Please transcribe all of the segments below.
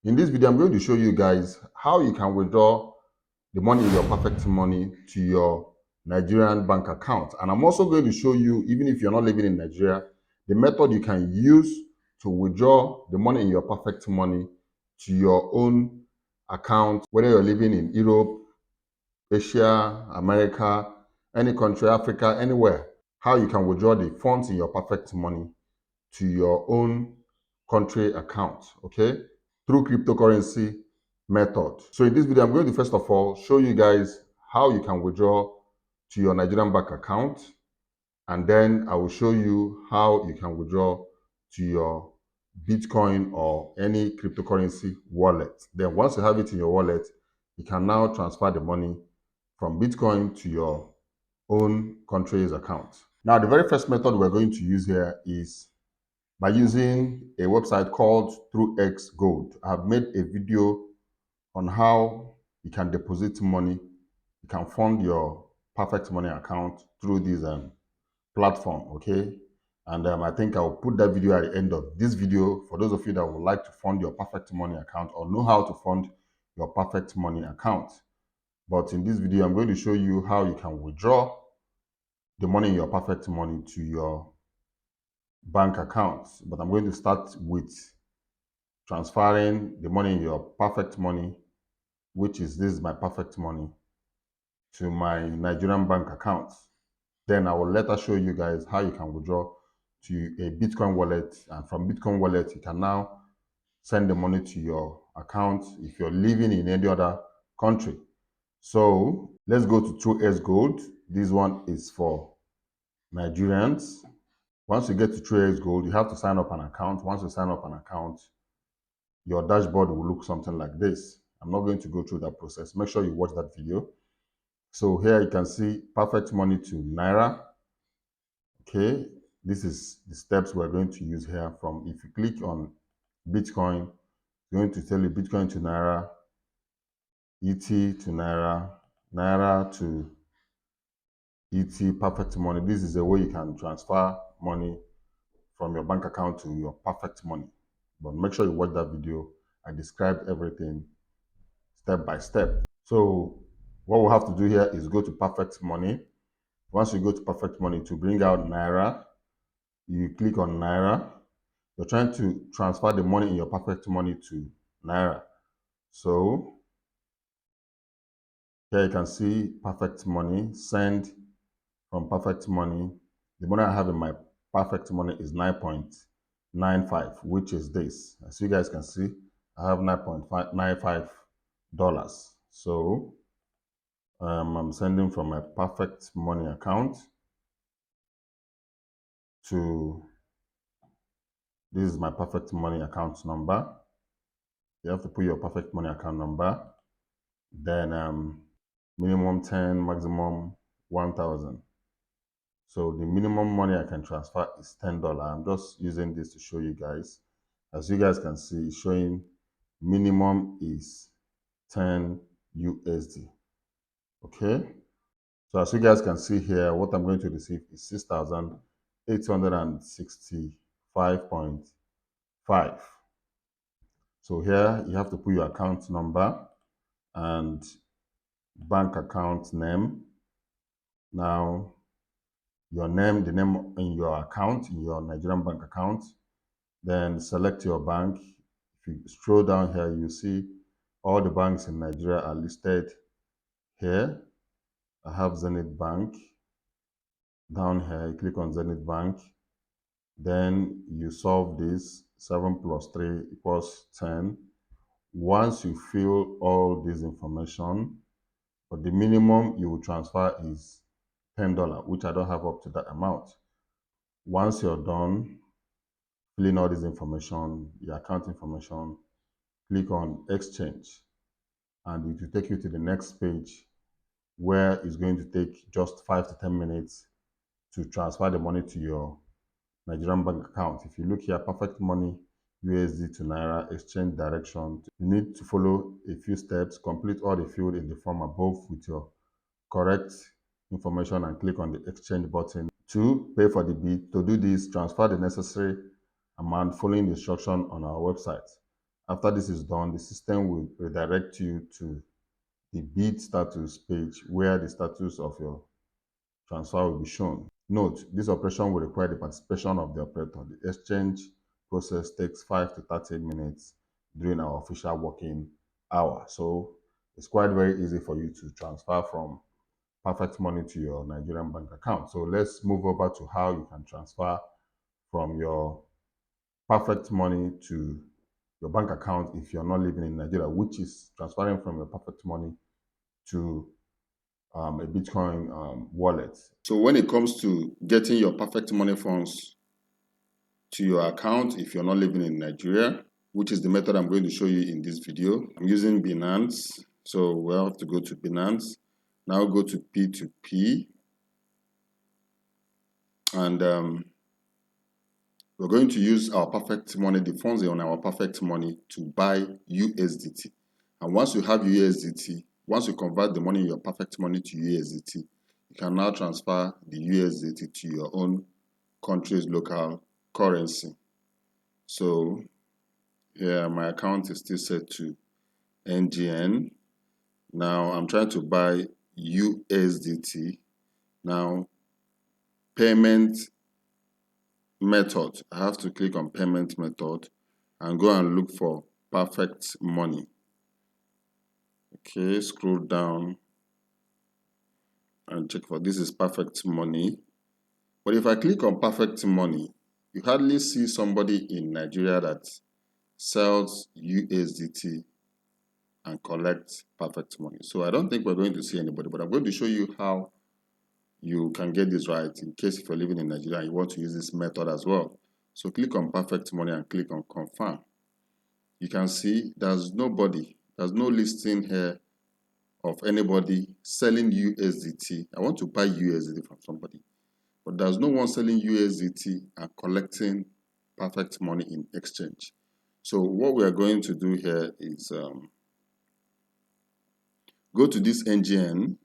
In this video, I'm going to show you guys how you can withdraw the money in your perfect money to your Nigerian bank account. And I'm also going to show you, even if you're not living in Nigeria, the method you can use to withdraw the money in your perfect money to your own account, whether you're living in Europe, Asia, America, any country, Africa, anywhere. How you can withdraw the funds in your perfect money to your own country account, okay, through cryptocurrency method. So in this video, I'm going to first of all show you guys how you can withdraw to your Nigerian bank account, and then I will show you how you can withdraw to your Bitcoin or any cryptocurrency wallet. Then once you have it in your wallet, you can now transfer the money from Bitcoin to your own country's account. Now, the very first method we're going to use here is by using a website called X Gold. I've made a video on how you can deposit money, you can fund your perfect money account through this platform, okay? And I think I'll put that video at the end of this video for those of you that would like to fund your perfect money account or know how to fund your perfect money account. But in this video, I'm going to show you how you can withdraw the money in your perfect money to your bank account. But I'm going to start with transferring the money in your perfect money, which is this is my perfect money, to my Nigerian bank account. Then I will later show you guys how you can withdraw to a Bitcoin wallet, and from Bitcoin wallet you can now send the money to your account if you're living in any other country. So let's go to X Gold. This one is for Nigerians. Once you get to X Gold, you have to sign up an account. Once you sign up an account, your dashboard will look something like this. I'm not going to go through that process. Make sure you watch that video. So here you can see perfect money to Naira. Okay, this is the steps we're going to use here. From if you click on Bitcoin, it's going to tell you Bitcoin to Naira, ET to Naira, Naira to ET, perfect money. This is a way you can transfer money from your bank account to your perfect money. But make sure you watch that video. I described everything step by step. So what we'll have to do here is go to perfect money. Once you go to perfect money, to bring out Naira, you click on Naira. You're trying to transfer the money in your perfect money to Naira. So here you can see perfect money, send from perfect money. The money I have in my perfect money is 9.95, which is this. As you guys can see, I have $9.95. So I'm sending from my perfect money account to, this is my perfect money account number. You have to put your perfect money account number, then minimum 10, maximum 1,000. So the minimum money I can transfer is $10. I'm just using this to show you guys. As you guys can see, it's showing minimum is 10 USD. Okay. So as you guys can see here, what I'm going to receive is 6,865.5. So here you have to put your account number and bank account name. Now, your name, the name in your account, in your Nigerian bank account. Then select your bank. If you scroll down here, you see all the banks in Nigeria are listed here. I have Zenith Bank. Down here, you click on Zenith Bank. Then you solve this. 7 plus 3 equals 10. Once you fill all this information, but the minimum you will transfer is $10, which I don't have up to that amount. Once you're done filling all this information, your account information, click on exchange, and it will take you to the next page where it's going to take just 5 to 10 minutes to transfer the money to your Nigerian bank account. If you look here, perfect money USD to Naira, exchange direction. You need to follow a few steps, complete all the field in the form above with your correct information and click on the exchange button to pay for the bid. To do this, transfer the necessary amount following the instruction on our website. After this is done, the system will redirect you to the bid status page where the status of your transfer will be shown. Note, this operation will require the participation of the operator. The exchange process takes 5 to 30 minutes during our official working hour. So it's quite very easy for you to transfer from Perfect Money to your Nigerian bank account. So let's move over to how you can transfer from your Perfect Money to your bank account if you're not living in Nigeria, which is transferring from your Perfect Money to a Bitcoin wallet. So when it comes to getting your Perfect Money funds to your account, if you're not living in Nigeria, which is the method I'm going to show you in this video, I'm using Binance. So we'll have to go to Binance. Now go to P2P, and we're going to use our Perfect Money, the funds on our Perfect Money, to buy USDT. And once you have USDT, once you convert the money in your Perfect Money to USDT, you can now transfer the USDT to your own country's local currency. So here my account is still set to NGN. Now I'm trying to buy USDT. Now payment method, I have to click on payment method and go and look for Perfect Money. Okay, scroll down and check for this is Perfect Money. But if I click on Perfect Money, you hardly see somebody in Nigeria that sells USDT and collects Perfect Money. So I don't think we're going to see anybody, but I'm going to show you how you can get this right in case if you're living in Nigeria and you want to use this method as well. So click on Perfect Money and click on Confirm. You can see there's nobody, there's no listing here of anybody selling USDT. I want to buy USDT from somebody, but there's no one selling USDT and collecting Perfect Money in exchange. So what we are going to do here is go to this NGN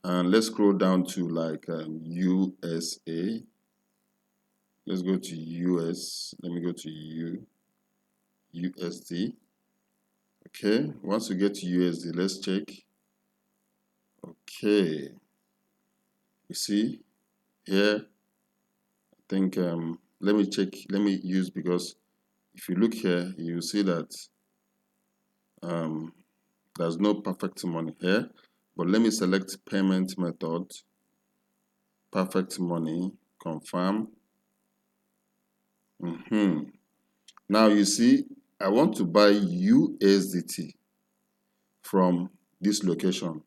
and let's scroll down to like USA. Let's go to US. Let me go to USD. Okay, once we get to USD, let's check. Okay, you see here, I think let me check, let me use, because if you look here, you see that there's no Perfect Money here, but let me select payment method, Perfect Money, confirm. Now you see, I want to buy USDT from this location,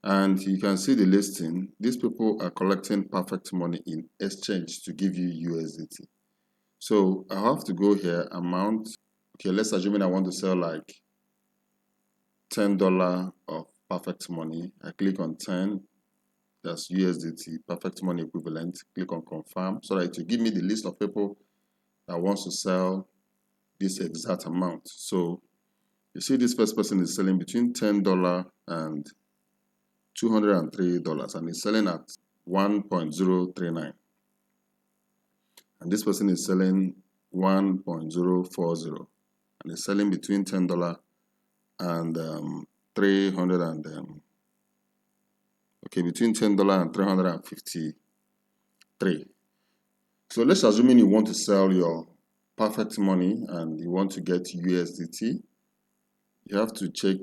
and you can see the listing. These people are collecting Perfect Money in exchange to give you USDT. So I have to go here, amount. Okay, let's assume I want to sell like $10 of Perfect Money. I click on 10, that's USDT, Perfect Money equivalent. Click on confirm so that it will give me the list of people that wants to sell this exact amount. So you see this first person is selling between $10 and $203, and is selling at 1.039. And this person is selling 1.040, and is selling between $10 and 300 and between $10 and 353. So let's assume you want to sell your Perfect Money and you want to get USDT. You have to check,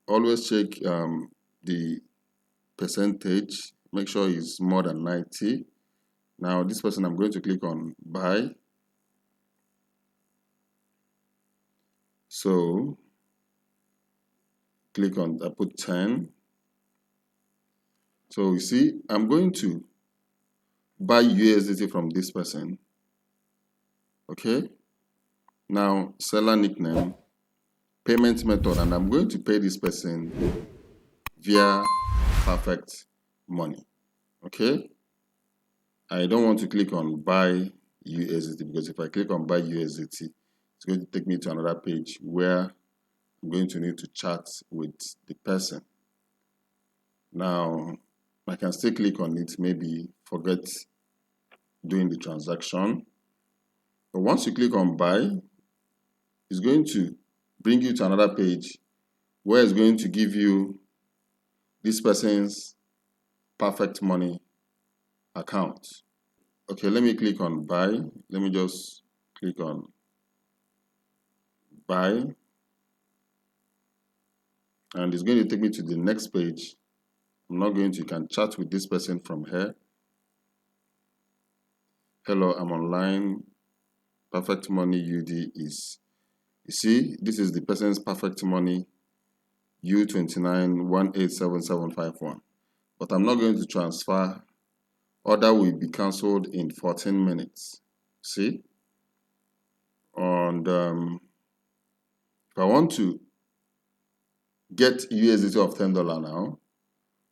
always check the percentage, make sure it's more than 90. Now this person, I'm going to click on buy. So click on, I put 10. So you see, I'm going to buy USDT from this person. Okay, now seller nickname, payment method, and I'm going to pay this person via Perfect Money. Okay, I don't want to click on buy USDT, because if I click on buy USDT, it's going to take me to another page where I'm going to need to chat with the person. Now I can still click on it, maybe forget doing the transaction. But once you click on buy, it's going to bring you to another page where it's going to give you this person's perfect money account. Okay, let me click on buy. Let me just click on buy, and it's going to take me to the next page. I'm not going to, you can chat with this person from here. Hello, I'm online. Perfect money UD is, you see, this is the person's perfect money U29187751. But I'm not going to transfer. Order will be cancelled in 14 minutes. See? And if I want to get USDT of $10 now,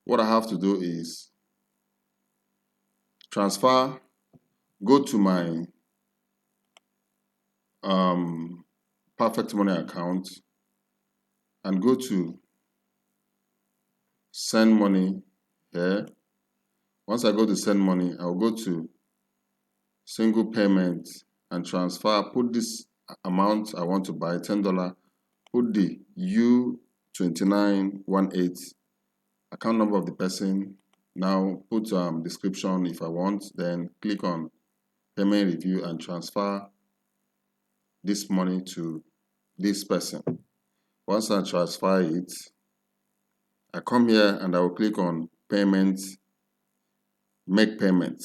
what I have to do is transfer, go to my perfect money account and go to send money here. Once I go to send money, I'll go to single payment and transfer, put this amount I want to buy, $10, put the U2918 account number of the person. Now put description if I want, then click on payment review and transfer this money to this person. Once I transfer it, I come here and I will click on payment, make payment.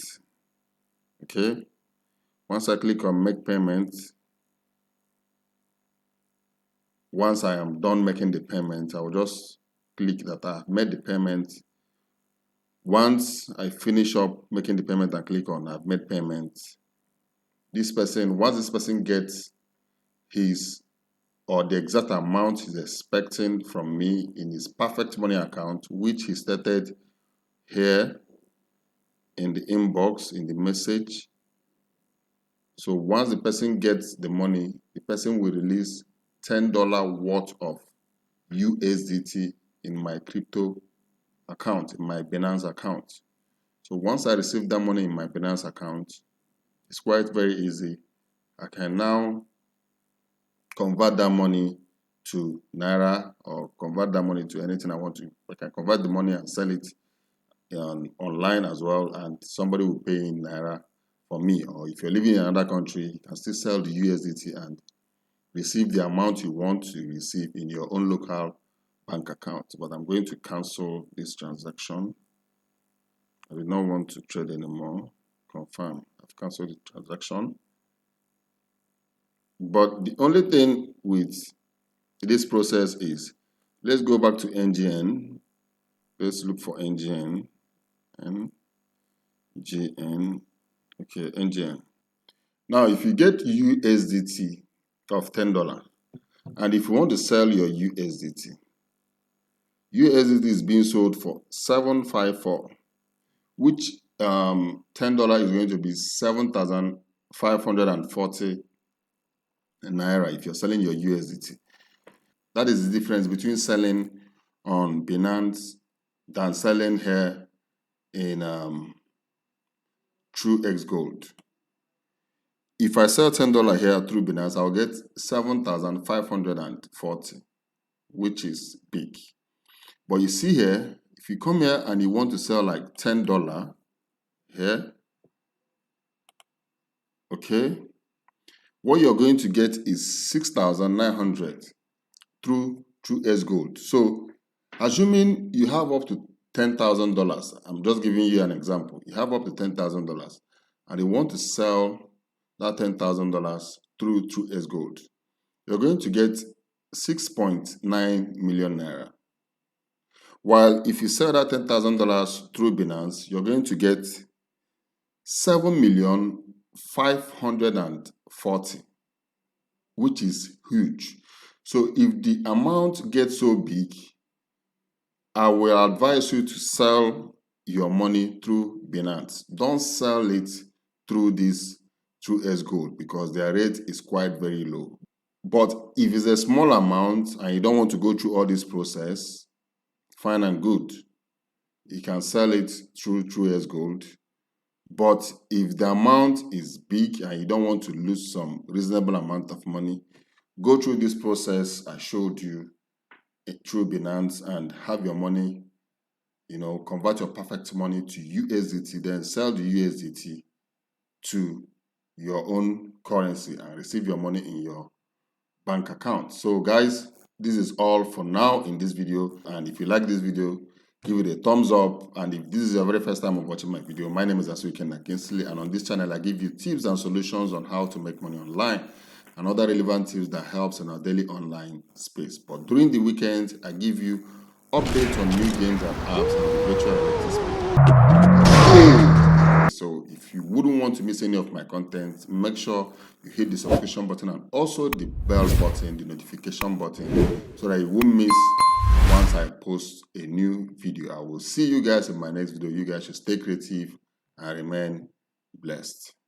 Okay. Once I click on make payment, once I am done making the payment, I will just click that I have made the payment. Once I finish up making the payment and click on I've made payment, this person, once this person gets his or the exact amount he's expecting from me in his perfect money account, which he stated here in the inbox, in the message. So once the person gets the money, the person will release $10 worth of USDT in my crypto account, in my Binance account. So once I receive that money in my Binance account, it's quite very easy. I can now convert that money to Naira or convert that money to anything I want to. I can convert the money and sell it online as well, and somebody will pay in Naira for me. Or if you're living in another country, you can still sell the USDT and receive the amount you want to receive in your own local bank account. But I'm going to cancel this transaction. I do not want to trade anymore. Confirm. I've canceled the transaction. But the only thing with this process is, let's go back to NGN. Let's look for NGN. NGN. Okay, NGN. Now, if you get USDT of $10, and if you want to sell your USDT is being sold for $754, which $10 is going to be 7,540 Naira if you're selling your USDT. That is the difference between selling on Binance than selling here in through X Gold. If I sell $10 here through Binance, I'll get 7,540, which is big. But you see here, if you come here and you want to sell like $10 here, okay, what you're going to get is 6,900 through S Gold. So assuming you have up to $10,000, I'm just giving you an example. You have up to $10,000 and you want to sell that $10,000 through S Gold. You're going to get 6.9 million Naira. While if you sell that $10,000 through Binance, you're going to get 7,540,000, which is huge. So if the amount gets so big, I will advise you to sell your money through Binance. Don't sell it through S Gold because their rate is quite very low. But if it's a small amount and you don't want to go through all this process, fine and good. You can sell it through S Gold. But if the amount is big and you don't want to lose some reasonable amount of money, Go through this process I showed you through Binance and have your money, convert your perfect money to USDT, then sell the USDT to your own currency and receive your money in your bank account. So guys, this is all for now in this video, and if you like this video, give it a thumbs up. And if this is your very first time of watching my video, my name is Asuiken Kinsley, and on this channel I give you tips and solutions on how to make money online and other relevant tips that helps in our daily online space. But during the weekends I give you updates on new games and apps and the virtual reality space. So if you wouldn't want to miss any of my content, make sure you hit the subscription button and also the bell button, the notification button, so that you won't miss once I post a new video. I will see you guys in my next video. You guys should stay creative and remain blessed.